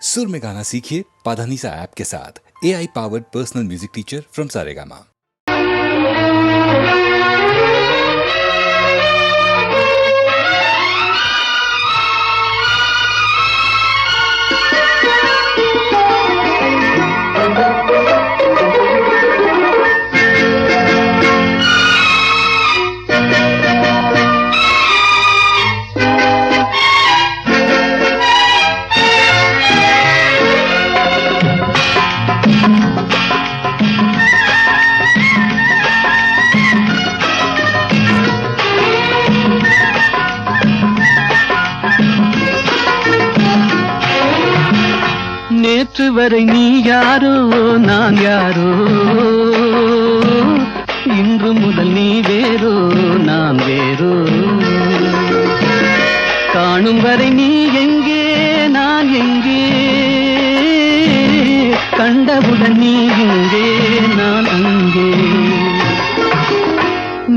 सुर में गाना सीखिए पाधानीसा ऐप के साथ। AI powered personal music teacher from Saregama. நேற்று வரை நீ யாரோ நான் யாரோ, இன்று முதல் நீ வேறோ நான் வேறோ. காணும் வரை நீ எங்கே நான் எங்கே, கண்டவுடன் நீ இங்கே நான் அங்கே.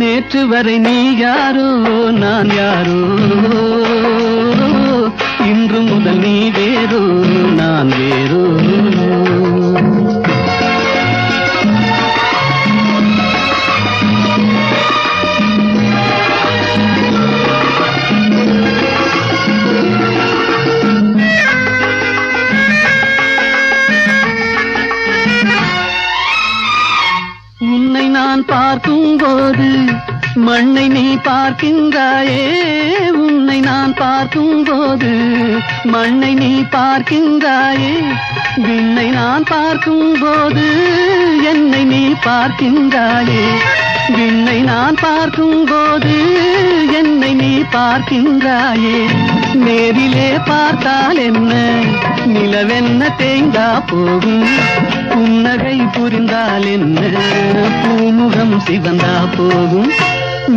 நேற்று வரை நீ யாரோ நான் யாரோ, இன்று முதல் நீ வேறோ நான் வேறோ. உன்னை நான் பார்க்கும்போது மண்ணை நீ பார்க்கின்றாயே, உன்னை நான் பார்க்கும்போது மண்ணை நீ பார்க்கின்றாயே. விண்ணை நான் பார்க்கும்போது என்னை நீ பார்க்கின்றாயே. விண்ணை நான் பார்க்கும்போது என்னை நீ பார்க்கின்றாயே. நேரிலே பார்த்தால் என்ன, நிலவென்ன தேய்ந்தா போகும். புன்னகை புரிந்தால் என்ன, பூமுகம் சிவந்தா போகும்.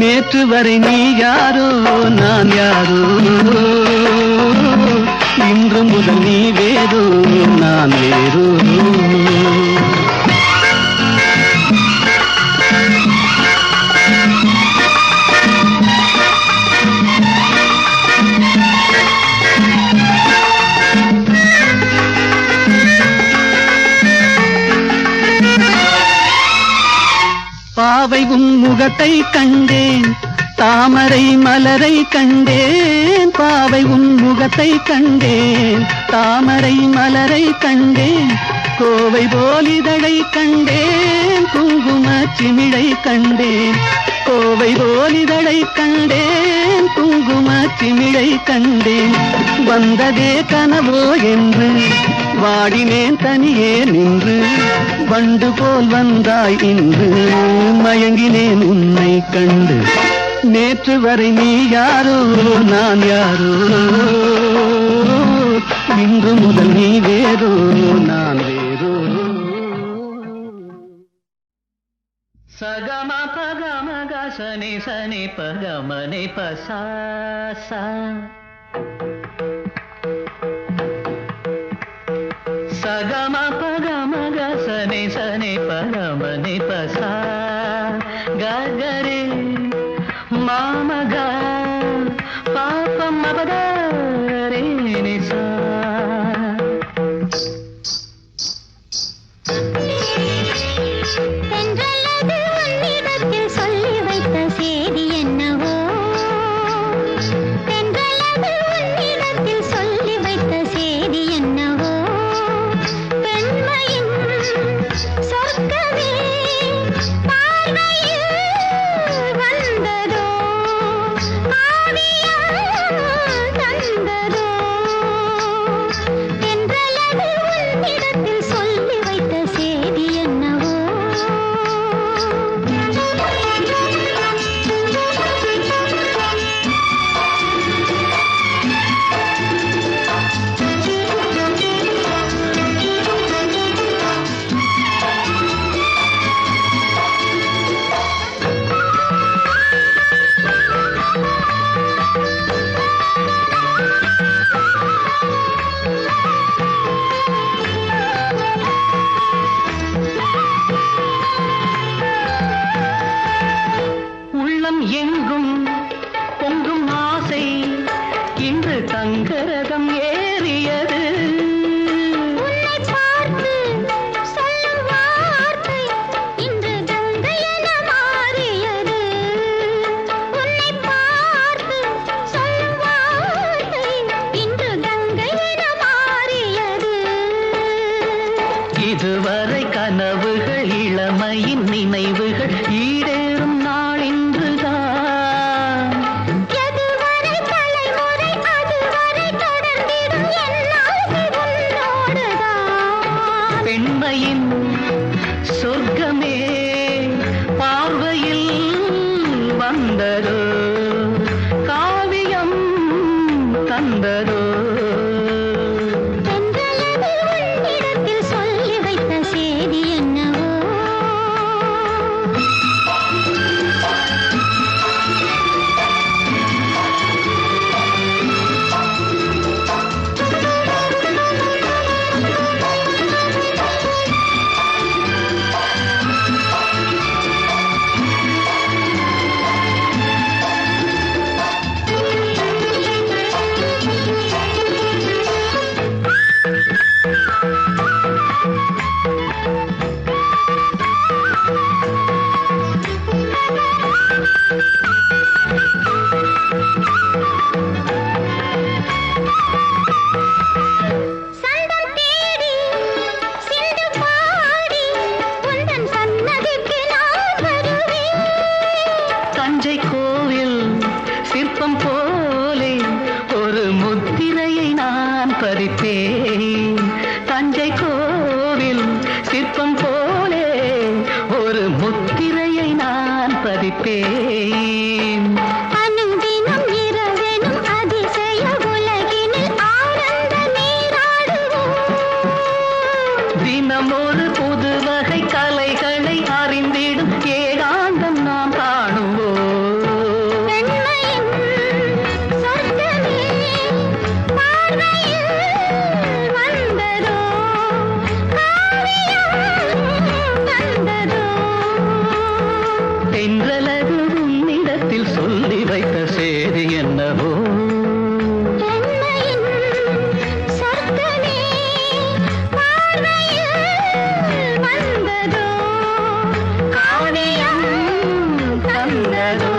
நேற்று வரை நீ யாரோ நான் யாரோ, இன்று முதல் நீ வேறோ நான் வேறோ. பாவை உன் முகத்தை கண்டேன், தாமரை மலரை கண்டேன். பாவை உன் முகத்தை கண்டேன், தாமரை மலரை கண்டேன். கோவை போல் இதழை கண்டேன், குங்கும சிமிழை கண்டேன். கோவை போல் இதழை கண்டேன், குங்கும சிமிழை கண்டேன். வந்ததே கனவோ என்று வாடினேன் தனியே நின்று, வண்டு போல் வந்தாய் இன்று மயங்கினேன் உன்னை கண்டு. நேற்று வரை நீ யாரோ நான் யாரோ, இன்று முதல் நீ வேறோ நான் வேறோ. சகம பகம கசனி சனி பகமனி பசா சா. சகம பகம கசனி சனி பகமனி பசா. ககரி மாமக பாபம் மபதரே நிசா. தென்றலது இதுவரை கனவுகள் இளமையின் நினைவுகள் ஈடேறும் நாள் இன்றுதான். எதுவரை தலைமுறை அதுவரை தொடர்ந்திடும் என் ஆசை உன்னோடுதான். பெண்மையின் சொர்க்கமே பார்வையில் வந்ததோ, காவியம் தந்ததோ. தென்றலது உன்னிடத்தில் சொல்லி வைத்த செய்தி என்னவோ. சந்தம் தேடி சிந்து பாடி உந்தன் சன்னதிக்கு நான் வருவேன். தஞ்சை கோவில் சிற்பம் போலே ஒரு முத்திரையை நான் பதிப்பேன். தஞ்சை கோவில் சிற்பம் போலே ஒரு முத்திரையை நான் பதிப்பேன். அனுதினம் இரவெனும் அதிசய உலகினில் ஆனந்த நீராடுவோம். தினம் ஒரு புது வகை கலைகளை அறிந்திடும் ஏகாந்தம் நாம் காணுவோம். பெண்மையின் சொர்க்கமே பார்வையில் வந்ததோ, காவியம் தந்ததோ. தென்றலது உன்னிடத்தில் சொல்லி வைத்த செய்தி என்னவோ. பெண்மையின் சொர்க்கமே பார்வையில் வந்ததோ, காவியம் தந்ததோ.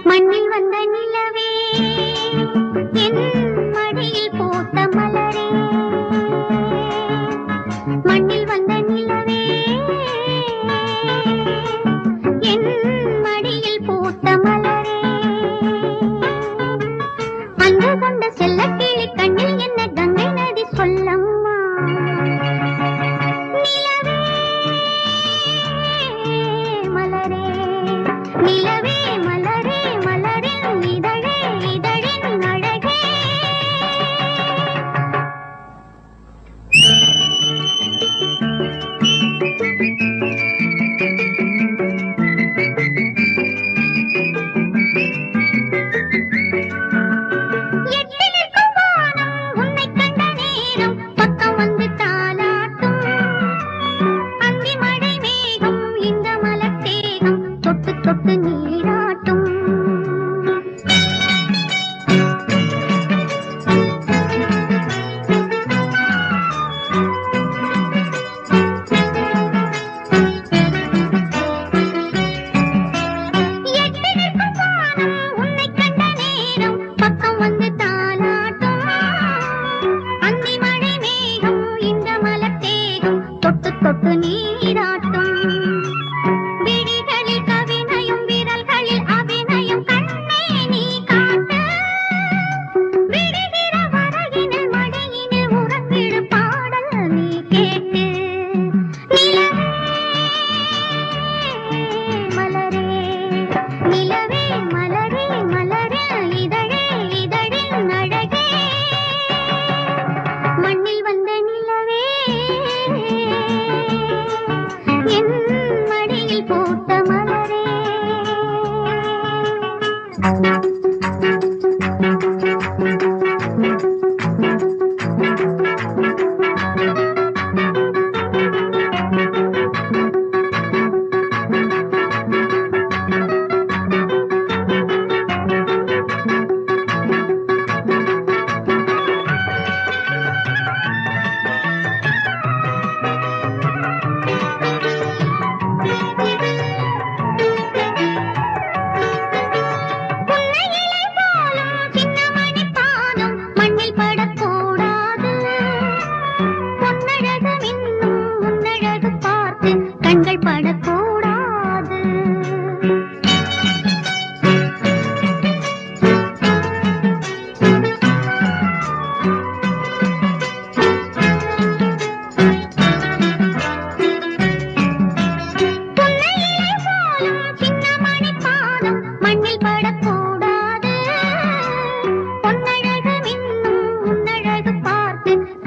மண்ணில் வந்த நிலவே என் மடியில் பூத்த மலரே. மண்ணில் வந்த நிலவே என் மடியில் பூத்த மலரே. அன்பு கொண்ட செல்லக்கிளி கண்ணில் என்ன கங்கை நதி சொல்லம்மா. நிலவே மலரே, நிலவே மலரே, மலரின் இதழே, இதழின் அழகே. எட்டி நிற்கும் வானம் உன்னைக் கண்ட நேரம் பக்கம் வந்து தாலாட்டும். அந்தி மழை மேகம் இந்த மலர் தேகம் தொட்டு தொட்டு நீராட்டும். எட்டி நிற்கும் வானம் உன்னைக் கண்ட நேரம் பக்கம் வந்து தாலாட்டும். அந்தி மழை மேகம் இந்த மலர் தேகம் தொட்டு தொட்டு நீராட்டும். விழிகளில் கவினையும் விரல்களில் அபிநயம் கண்ணே நீ காட்டு. விடுகிற வரையினில் மடியினில் உறங்கிடும் பாடல் நீ கேட்டு. நிலவே மலரே, நிலவே மலரே, மலரில் இதழே, இதழின் அழகே. மண்ணில் வந்த நிலவே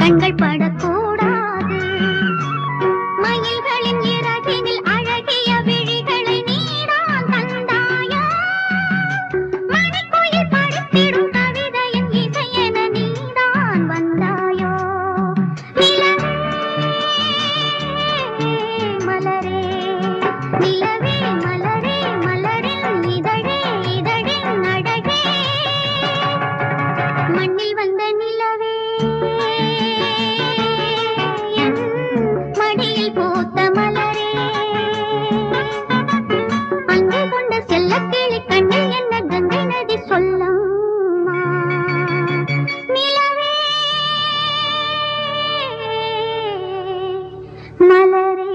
கண்கள் படக்கூடாது. மயில்களின் இறகினில் அழகிய விழிகளை நீதான் தந்தாயோ. மணிக்குயில் படித்திடும் கவிதையின் இசையென நீதான் வந்தாயோ. நிலவே மலரே நிலவே மலரே மலரின் இதழே இதழின் அழகே. மண்ணில் வந்த நிலவே என் மடியில் பூத்த மலரே. அன்பு கொண்ட செல்லக்கிளி கண்ணில் என்ன கங்கை நதி சொல்லம்மா. நிலவே மலரே.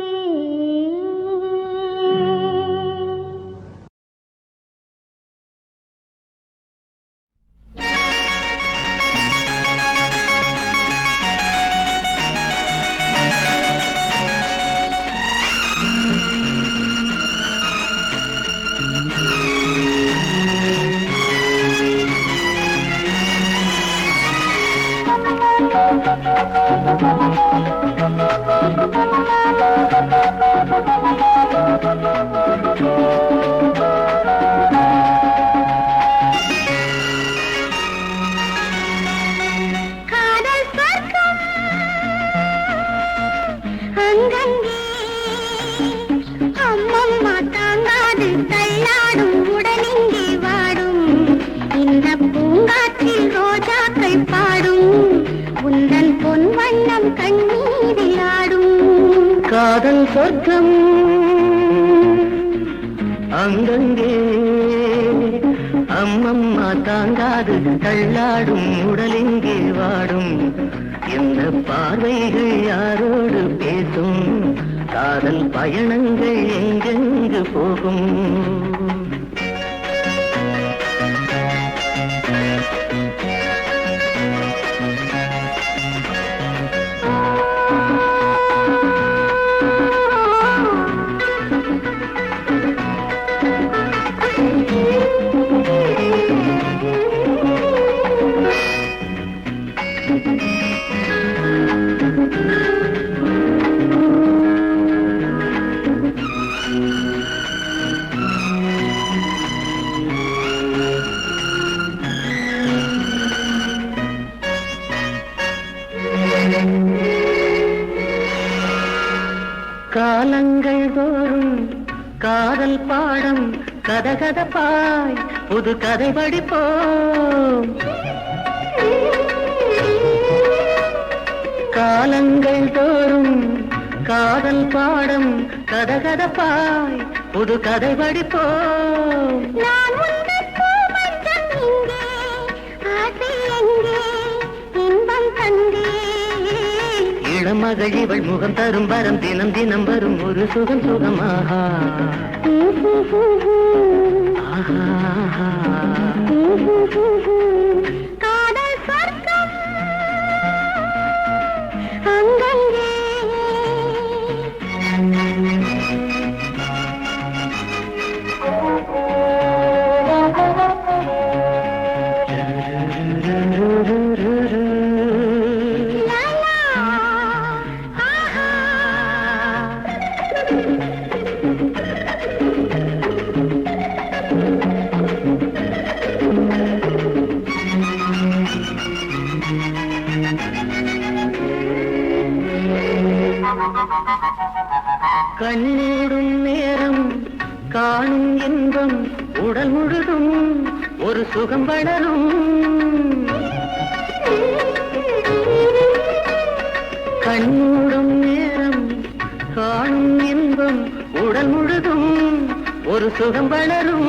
காதல் சொர்க்கம் அங்கங்கே அம்மம்மா தாங்காது தள்ளாடும் உடலிங்கே வாடும். இந்த பூங்காற்றில் ரோஜாக்கள் பாடும் உந்தன் பொன் வண்ணம் கண்ணீரில் ஆடும். காதல் சொர்க்கம் அங்கங்கே அம்மம்மா தாங்காது தள்ளாடும் உடலிங்கே வாடும். இந்த பார்வைகள் யாரோடு பேசும்? காதல் பயணங்கள் எங்கெங்கு போகும்? காலங்கள் தோறும் காதல் பாடம் கதகதப்பாய் புது கதை படிப்போம். காலங்கள் தோறும் காதல் பாடம் கதகதப்பாய் புது கதை படிப்போம். நான் உனக்கு மஞ்சள் இங்கே ஆசை எங்கே இன்பம் தந்தே. இளமகள் இவள் முகம் தரும் வரம் தினம் தினம் வரும் ஒரு சுகம் சுகமாகா. காதல் சொர்க்கம் அங்கங்கே கண்ணூடும் நேரம் காணும் இன்பம் உடல் முழுதும் ஒரு சுகம் வளரும். கண்ணூடும் நேரம் காணும் இன்பம் உடல் முழுதும் ஒரு சுகம் வளரும்.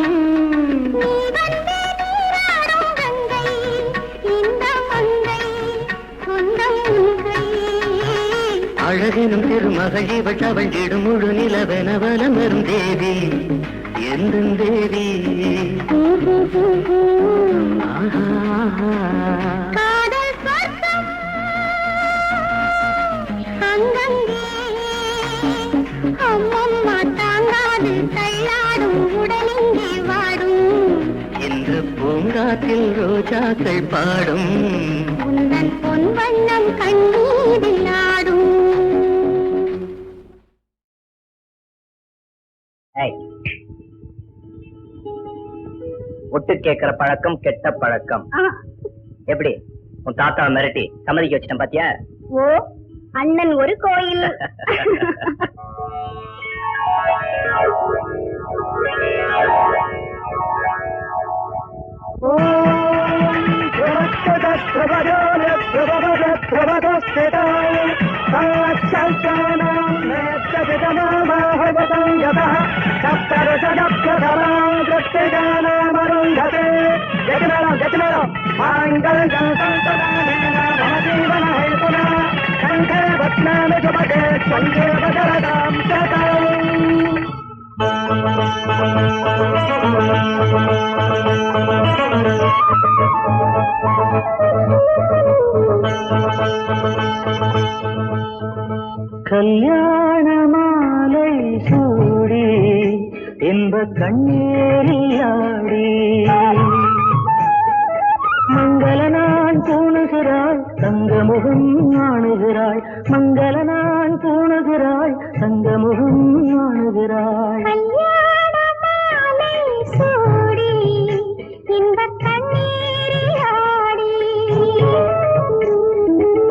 அழகினும் திருமகள் இவள் அவள் இடும் முழு நிலவெனவலம் வரும் தேவி எந்த தேவி. காதல் சொர்க்கம் அங்கங்கே அம்மம்மா தாங்காது தள்ளாடும் உடலிங்கே வாடும். இந்த பூங்காற்றில் ரோஜாக்கள் பாடும் உந்தன் பொன் வண்ணம் கண்ணீர் கேட்கிற பழக்கம் கெட்ட பழக்கம். எப்படி உன் தாத்தா மிரட்டி சம்மதிக்க வச்சிட்டேன் பாத்தியா? ஓ, அண்ணன் ஒரு கோயில். கல்யாண மாலை சூடி இன்ப கண்ணீரியாடி மங்கள நான் தூணுகிறாள் தங்கமுகம் ஆணுகிறாள் மங்கள நான் தூணுகிறாள் தங்கமுகம் ஆணுகிறாள் கல்யாண மாலை சூடி இன்பக் கண்ணீரியாடி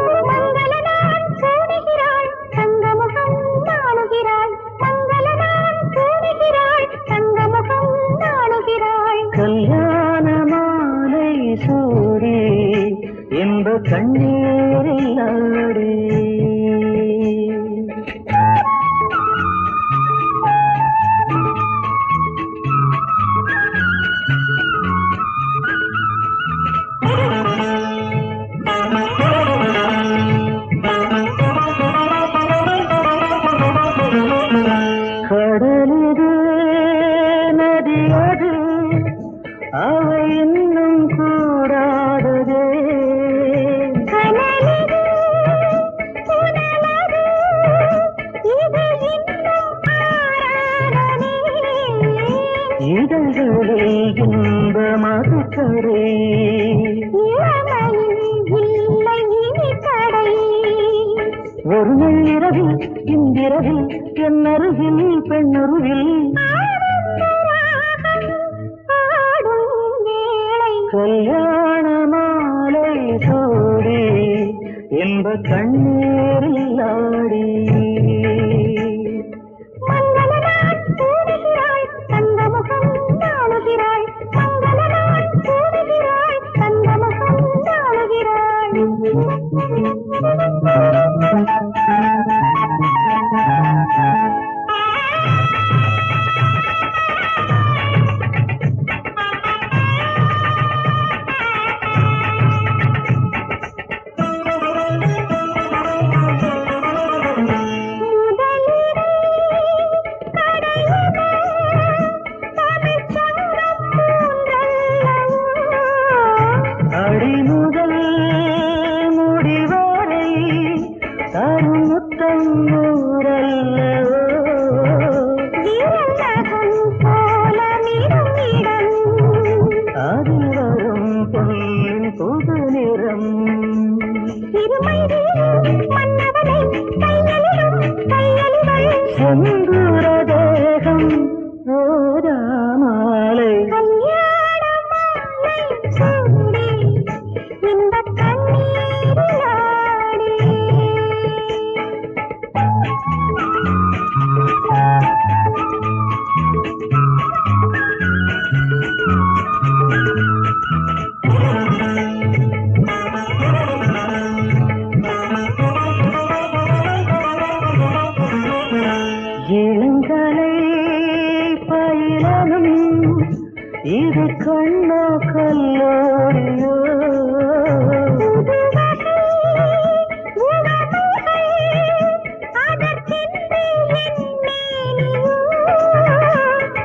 மங்களனான் சூடுகிறாள் தங்கமுகம் நாணுகிறாள் மங்களனான் சூடுகிறாள் தங்கமுகம் நாணுகிறாள் கல்யாண மாலை சூடி இன்ப கண்ணீரியாடி கடலிது நதியது அவை இன்னும் கூடாததே கனலிது புனலது இது இன்னும் ஆராதனே இதழ்களில் இன்ப மதுக்கரை இளமையில் இல்லை இனி தடை ஒரு நாள் இரவில் இந்திரவில் என்னருவில் பெண்ணருவில் ஆடும் வேளை கல்யாண மாலை சூடி என்ப கண்ணீரில் ஆடி மங்களனான் சூடுகிறாள் தங்கமுகம் நாணுகிறாள் மங்களனான் சூடுகிறாள் தங்கமுகம் நாணுகிறாள் அடிமுதல் முடிவரை தரும் முத்தம் நூறல்லவோ அதில் வரும் பொன்னின் புது நிறம் செந்தூர தேகம் ரோஜாமாலை இளங்கலை பயிலனும் இது கண்ணோ கல்லோரியோ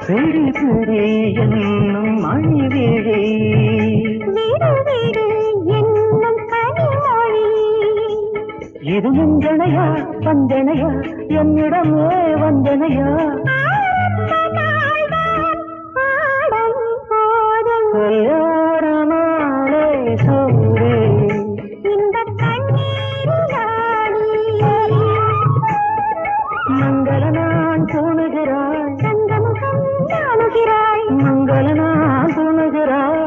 பிடி பிடி என்னும் மணிவிழி இது நஞ்சனையா வந்தனையா என்னிடமே வந்தனையா கல்யாண மாலை சூடி மங்கள நான் தூணுகிறாள் மங்கள நான் தூணுகிறாள்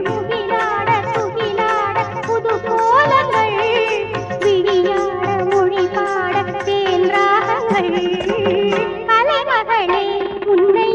முகிலாட துகிலாட புது கோலங்கள் விழியாட மொழி பாட தேன் ராகங்கள் கலைமகளே உன்னை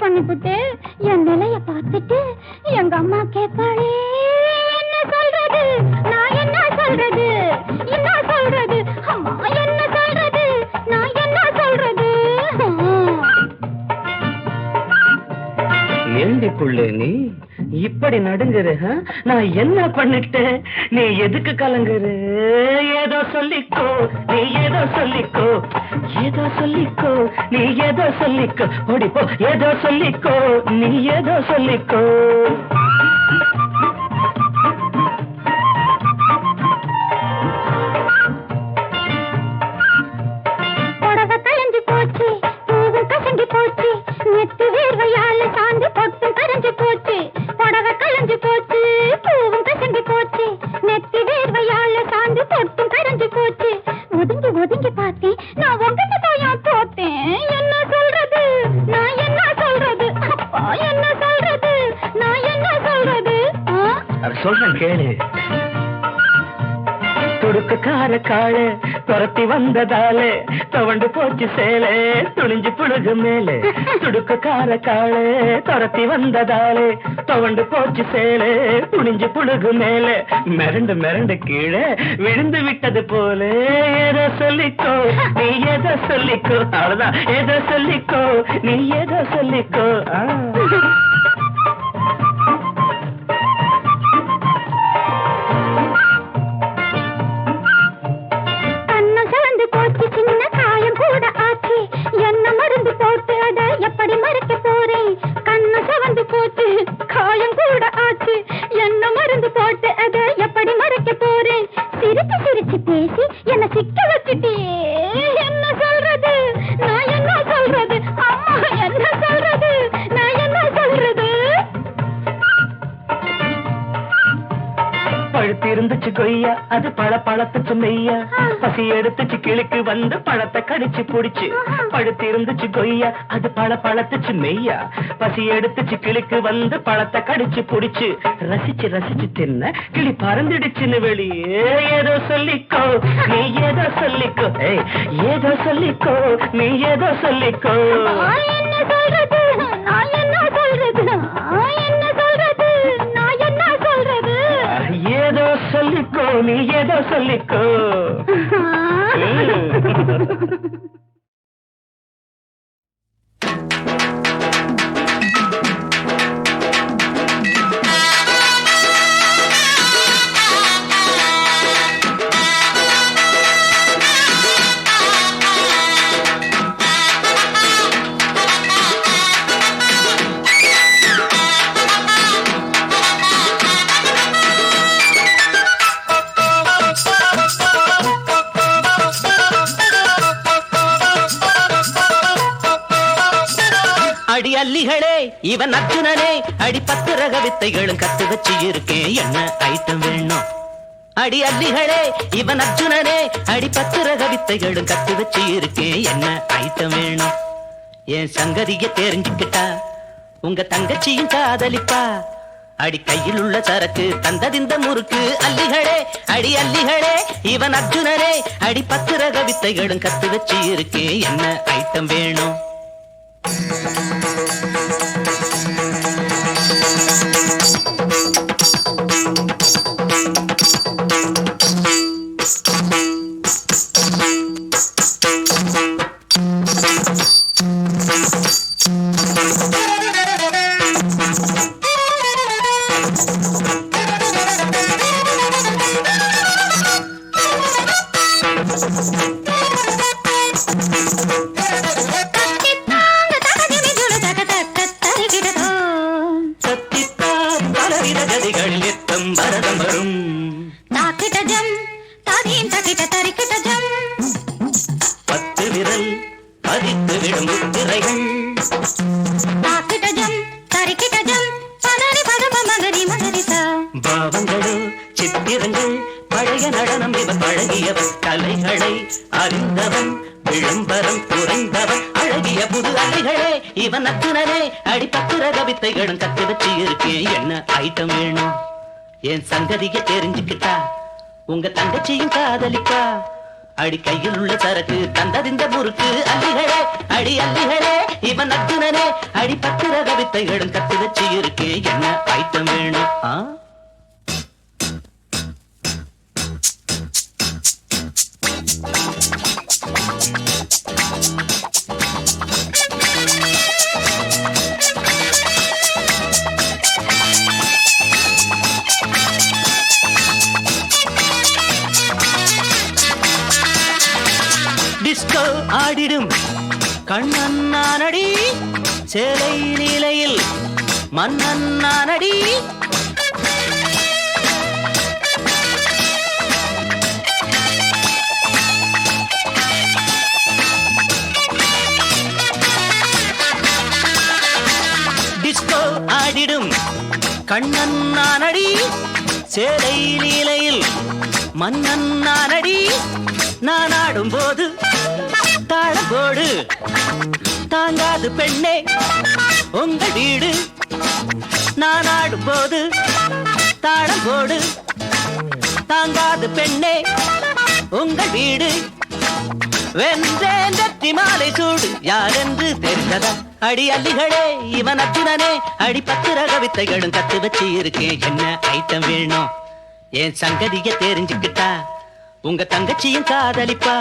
பண்ணிவிட்டு என் நிலைய பார்த்துட்டு எங்க அம்மா கேட்பாளே என்ன சொல்றது நான் என்ன சொல்றது என்ன சொல்றது அம்மா என்ன சொல்றது நான் என்ன சொல்றது ஏண்டி புள்ளே நீ இப்படி நடுங்குற நான் என்ன பண்ணிட்டேன் நீ எதுக்கு கலங்குற ஏதோ சொல்லிக்கோ நீ ஏதோ சொல்லிக்கோ ஏதோ சொல்லிக்கோ நீ ஏதோ சொல்லிக்கோ ஓடிப்போ ஏதோ சொல்லிக்கோ நீ ஏதோ சொல்லிக்கோ புடவை கலைஞ்சு போச்சு பூவும் கசங்கி போச்சு நெத்து வேர்வையால சாந்து பொட்டு கரைஞ்சு போச்சு புடவை கலைஞ்சு போச்சு பூவும் கசங்கி போச்சு நெத்து வேர்வையால சாந்து பொட்டு கரைஞ்சு போச்சு ஒதுங்கி ஒதுங்கி பார்த்தேன் நான் உங்ககிட்ட தான் தோத்தேன் என்ன சொல்றது நான் என்ன சொல்றது அப்பா என்ன சொல்றது நான் என்ன சொல்றது சொல்றேன் கேளு துடுக்குக்கார காளு துரத்தி வந்ததாலே தவண்டு போச்சு சேலே துணிஞ்சு புழுகு மேலே துடுக்குக்கார காளு துரத்தி வந்ததாலே தவண்டு போச்சு சேலே துணிஞ்சு புழுகு மேலே மிரண்டு மிரண்டு கீழே விழுந்து விட்டது போல ஏதோ சொல்லிக்கோ நீ ஏதோ சொல்லிக்கோ அவ்வளவுதான் ஏதோ சொல்லிக்கோ நீ ஏதோ சொல்லிக்கோ சின்ன காயம் கூட ஆச்சு என்ன மருந்து போட்டு அதை எப்படி மறைக்க போறேன் கண்ணு சவந்து போச்சு காயம் கூட ஆச்சு என்ன மருந்து போட்டு அதை எப்படி மறைக்க போறேன் சிரிச்சு சிரிச்சு பேசி என்ன சிக்க வச்சுட்டே என்ன சொல்றது நான் என்ன சொல்றது அம்மா என்ன சொல்றது நான் என்ன சொல்றது கொய்யா அது பழத்துச்சு மெய்யா பசி எடுத்துச்சு கிளிக்கு வந்து பழத்தை கடிச்சு புடிச்சு பழுத்து இருந்துச்சு கொய்யா அது பழத்துச்சு மெய்யா பசி எடுத்துச்சு கிளிக்கு வந்து பழத்தை கடிச்சு புடிச்சு ரசிச்சு ரசிச்சு தின்ன கிளி பறந்துடுச்சுன்னு வெளியே ஏதோ சொல்லிக்கோ நீ ஏதோ சொல்லிக்கோ ஏதோ சொல்லிக்கோ நீ ஏதோ சொல்லிக்கோ என்ன சொல்றது நான் என்ன சொல்றது என்ன சொல்றது நான் என்ன சொல்றது ஏதோ சொல்லிக்கோ நீ ஏதோ சொல்லிக்கோ அடி அல்லிகளே இவன் அர்ஜுனனே அடி 10 ரக வித்தைகளும் கத்து வச்சு இருக்கேன் என்ன ஐட்டம் வேணும் அடி அல்லிகளே இவன் அர்ஜுனனே அடி 10 ரக வித்தைகளும் கத்து வச்சு இருக்கேன் என்ன ஐட்டம் வேணும் என் சங்கதிய தெரிஞ்சுக்கிட்டா உங்க தங்கச்சியும் காதலிப்பா அடி கையில் உள்ள சரக்கு தந்ததிந்த முறுக்கு அல்லிகளே அடி அல்லிகளே இவன் அர்ஜுனனே அடி 10 ரக வித்தைகளும் கத்து வச்சு இருக்கேன் என்ன ஐட்டம் வேணும் இவன் அர்ஜுனனே அடி 10 ரக வித்தைகளும் கத்து வச்சு இருக்கேன் என்ன ஐட்டம் வேணும் என் சங்கதிய தெரிஞ்சுக்கிட்டா உங்க தங்கச்சியும் காதலிப்பா அடி கையில் உள்ள சரக்கு தந்ததிந்த முறுக்கு அல்லிகளே அடி அல்லிகளே இவன் அர்ஜுனனே அடி 10 ரக வித்தைகளும் கத்து வச்சு இருக்கேன் என்ன ஐட்டம் வேணும் டிஸ்கோ ஆடிடும் கண்ணன்னானடி சேலை நிலையில் மன்னன்னானடி டிஸ்கோ ஆடிடும் கண்ணன்னானடி சேலை நிலையில் மன்னன்னானடி நான் ஆடும்போது தாளம்போடு தாங்காது பெண்ணே உங்க வீடு நான் ஆடும்போது தாளம்போடு தாங்காது பெண்ணே உங்க வீடு வென்றேன் வெற்றி மாலை சூடு யார் என்று தெரிந்ததா அடி அல்லிகளே இவன் அர்ஜுனனே அடி 10 ரக வித்தைகளும் கத்து வச்சு இருக்கேன் என்ன ஐட்டம் வேணும் என் சங்கதிய தெரிஞ்சுக்கிட்டா உங்க தங்கச்சியும் காதலிப்பா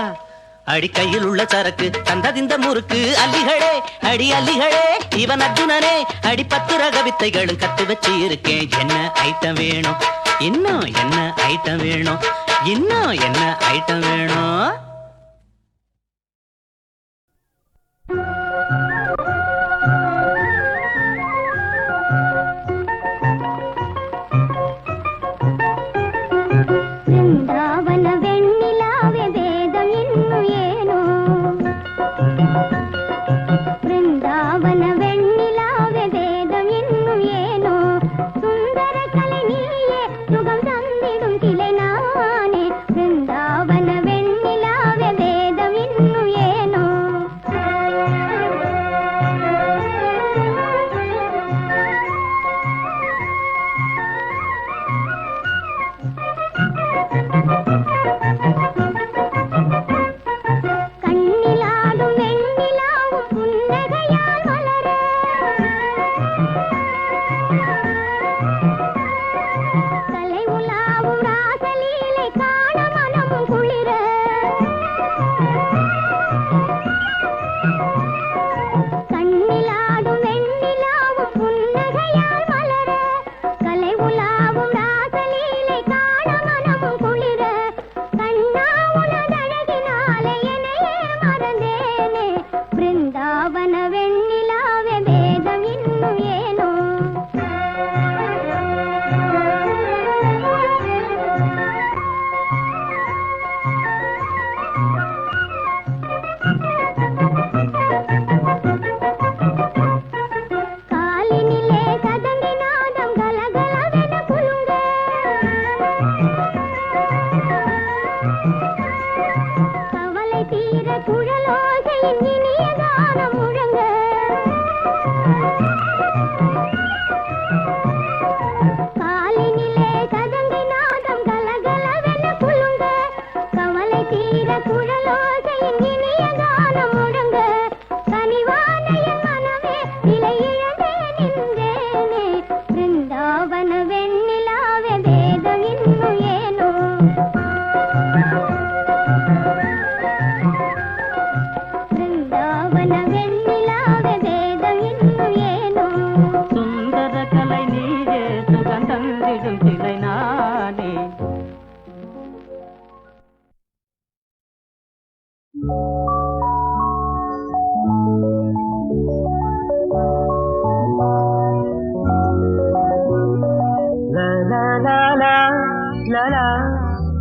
அடி கையில் உள்ள சரக்கு தந்ததிந்த முறுக்கு அல்லிகளே அடி அல்லிகளே இவன் அர்ஜுனனே அடி 10 ரக வித்தைகளும் கத்து வச்சு இருக்கேன் என்ன ஐட்டம் வேணும் இன்னும் என்ன ஐட்டம் வேணும் இன்னும் என்ன ஐட்டம் வேணும் சுந்தர கலை நீயே சுகம் தந்திடும் கிளை நான்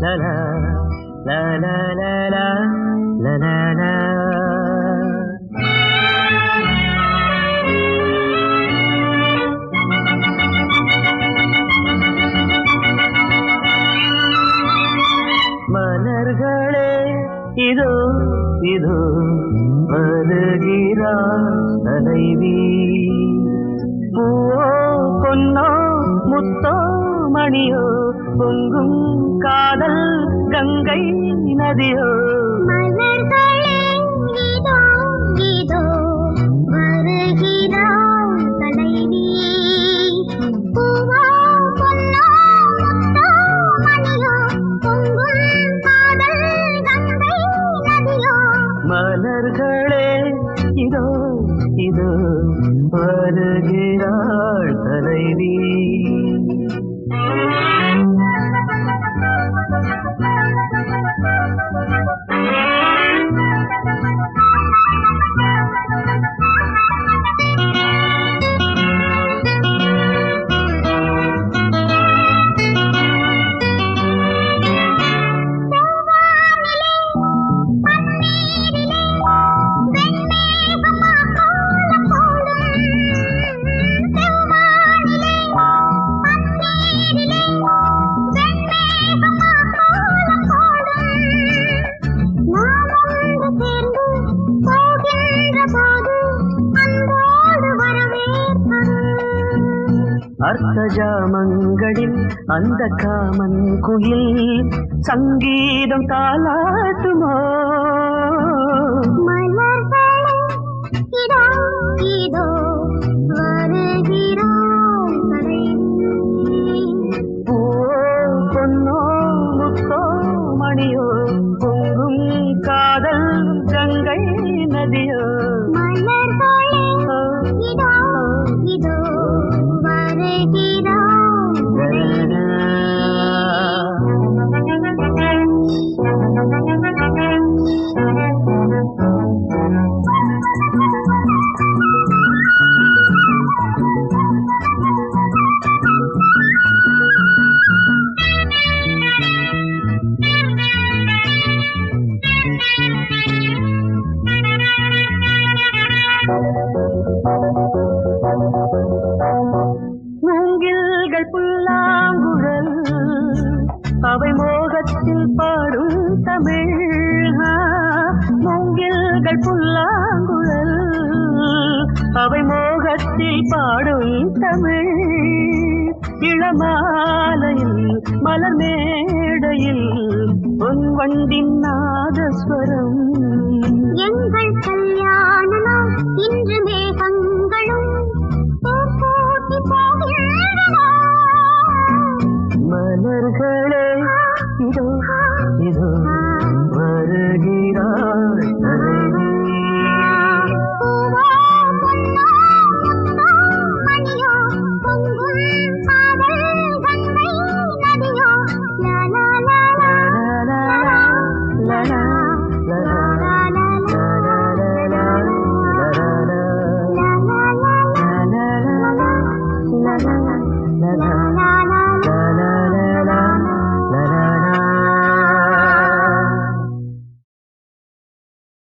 லலா லலா லலா லலா. மலர்களே இதோ இதோ வருகிறார் தலைவி. பூவோ பொன்னோ முத்தோ மணியோ பொங்கும் காதல் கங்கை நதியோ. மலர்களே இதோ இதோ வருகிறாள் தலைவி. பூவோ பொன்னோ முத்தோ மணியோ பொங்கும் காதல் கங்கை நதியோ. மலர்களே இதோ இதோ வருகிறாள் தலைவி. அர்த்தஜாமங்களில் அந்த காமன் குயில் சங்கீதம் தாலாட்டுமோ. மலர்களே இதோ இதோ வருகிறாள் தலைவி. பூவோ பொன்னோ முத்தோ மணியோ பொங்கும் காதல் கங்கை நதியோ. மலர்களே இதோ இதோ வருகிறாள். மூங்கில்கள் புல்லாங்குழல் அவை மோகத்தில் பாடும் தமிழ். மூங்கில்கள் புல்லாங்குழல் அவை மோகத்தில் பாடும் தமிழ். இளமாலையில் மலர் மேடையில் பொன் வண்டின் நாதஸ்வரம். எங்கள் கல்யாணமோ இன்று மேகங்களும் பூப்பூட்டி போகின்றன. மலர்களே இதோ இதோ வருகிறாள் தலைவி. பூவோ பொன்னோ முத்தோ மணியோ பொங்கும் காதல் கங்கை நதியோ. லலா லலா லலா லலா லலா.